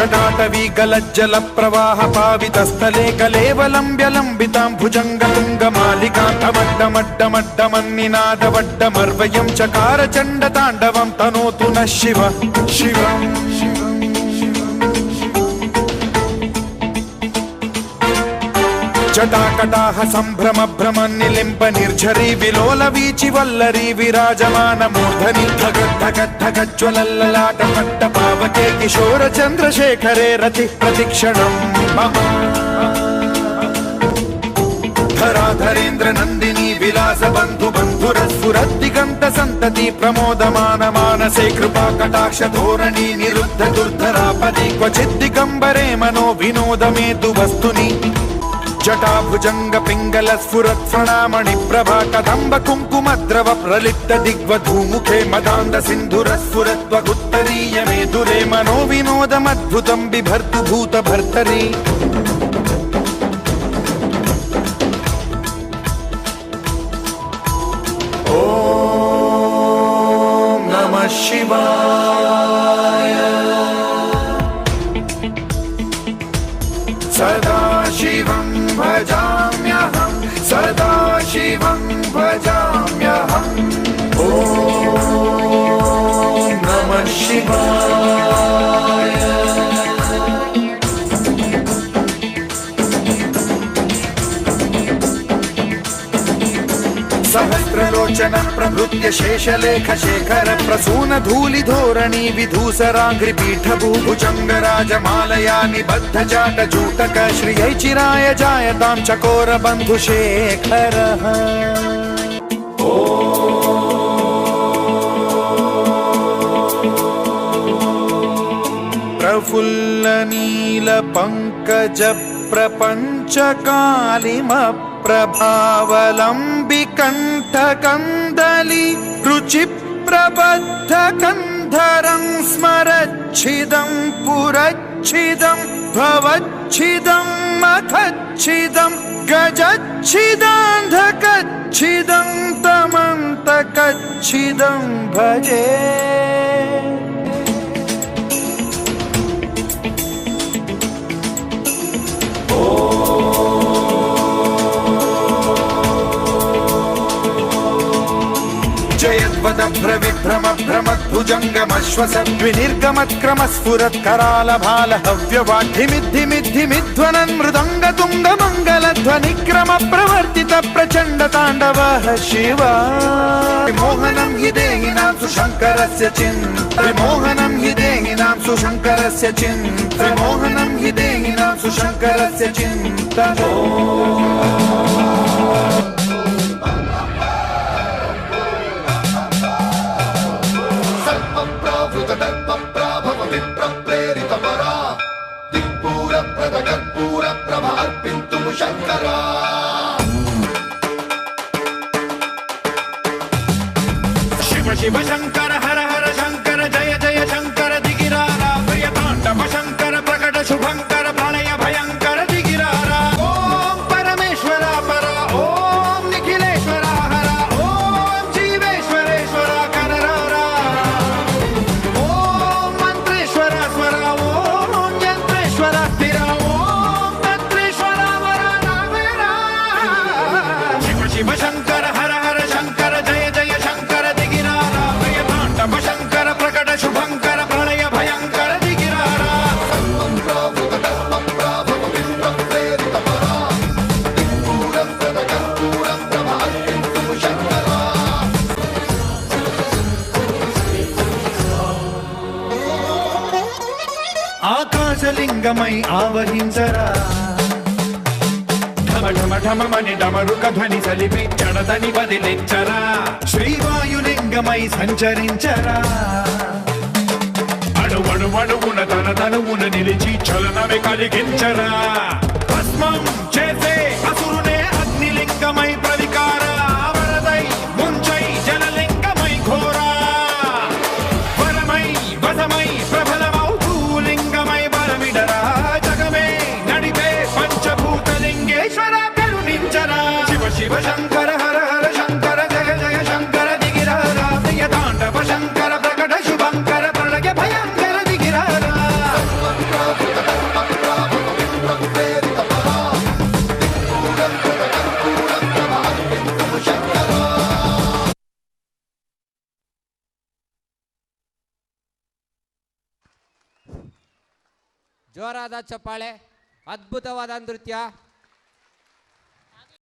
जटाटवी गलज्जल प्रवाह पावितस्थले कलेवलम्ब्य लम्बितां भुजङ्गतुङ्गमालिकान्तमड्डमड्डमड्डमन्निनादवड्डमर्वयं चकार चण्डताण्डवं तनोतु नः शिव शिवम् जटाकटाह सम्भ्रम भ्रमन्निलिम्ब निर्झरी विलोल वीचि वल्लरी विराजमान मूर्धनि धगद्धगद्धगज्ज्वलल्ललाट पट्ट पावके किशोर चन्द्रशेखरे रति प्रतिक्षणम् धराधरेन्द्र नन्दिनी विलास बन्धु बन्धुरस्फुरद्दिगन्त सन्तति प्रमोदमान मानसे कृपा कटाक्ष धोरणी निरुद्ध दुर्धरापदि क्वचिद्दिगम्बरे मनो विनोदमेतु वस्तुनि जटा भुजंग पिंगल स्फुरत् प्रणामणि प्रभा कदम्ब कुंकुमद्रव प्रलिप्त दिग्वधूमुखे मदान्द सिन्धुर स्फुरत्वगुत्तरीय मेधुरे मनो विनोदमद्भुतं बिभर्तु भूत भर्तरि ॐ नमः शिवाय सदा शिवं भजाम्यहं सदा शिवं भजाम्यहम् ॐ नमः शिवाय सहस्रलोचन प्रभृत्य शेषलेख शेखर प्रसून धूलि धोरणी विधूसराग्रि पीठ भूभुजंग राजमालया निबद्ध जाट जूटक श्रियै चिराय जायतां चकोर बंधु शेखरः प्रफुल्ल नील पंकज प्रपंच कालिम प्रभावलंबि कंठ कंदली रुचि प्रबद्ध कंधरं स्मरच्छिदं पुरच्छिदं भवच्छिदं मथच्छिदं गजच्छिदान्धकच्छिदं तमन्तकच्छिदं भजे विभ्रम भ्रमद्भुजङ्गमश्वसद्विनिर्गमत्क्रम स्फुरत्कराल भाल हव्यवाद्धिमिद्धिमिद्धिमिध्वनन् मृदङ्ग तुङ्ग मङ्गलध्वनिक्रम प्रवर्तित प्रचण्ड ताण्डवः शिव विमोहनं हि देहिनां सुशङ्करस्य विमोहनं हि देहिनां सुशङ्करस्य विमोहनं हि देहिनां सुशङ्करस्य चिन्तनो शंकरा शिव शिव शंकर हर हर शंकर जय जय शंकर दिगिरारा प्रिय तांडव शंकर प्रकट शुभंकर प्रणय भयंकर दिगिरारा ओम परमेश्वरा परा ओम निखिलेश्वरा हरा ओम जीवेश्वरेश्वरा कररारा ओम मंत्रेश्वरा स्वरा ओम यंत्रेश्वरा स्थिरा शिव शंकर हर हर शंकर जय जय शंकर दिगिरारा प्रिय तांडव शंकर प्रकट शुभंकर प्रणय भयंकर दिगिरारा आकाशलिंगमय आवहिंसरा ढम ढम मणि डमरुक ध्वनि सलिपि जडదని వదిలించరా శ్రీవాయులింగమై సంచరించరా అణువణువున తన తనువున నిలిచి చలనమే కలిగించరా భస్మం చేసే అసురునే అగ్నిలింగమై ప్రవికార వరదై ముంచై జలలింగమై ఘోరా వరమై వసమై ప్రబలమౌ భూలింగమై బలమిడరా జగమే నడిపే పంచభూతలింగేశ్వర शिव शिव शंकर हर हर शंकर जय जय शंकर दिगिरारा प्रिय तांडव शंकर प्रकट शुभंकर प्रणय भयंकर दिगिरारा ಜೋರಾದ ಚಪ್ಪಾಳೆ. ಅದ್ಭುತವಾದ ನೃತ್ಯ.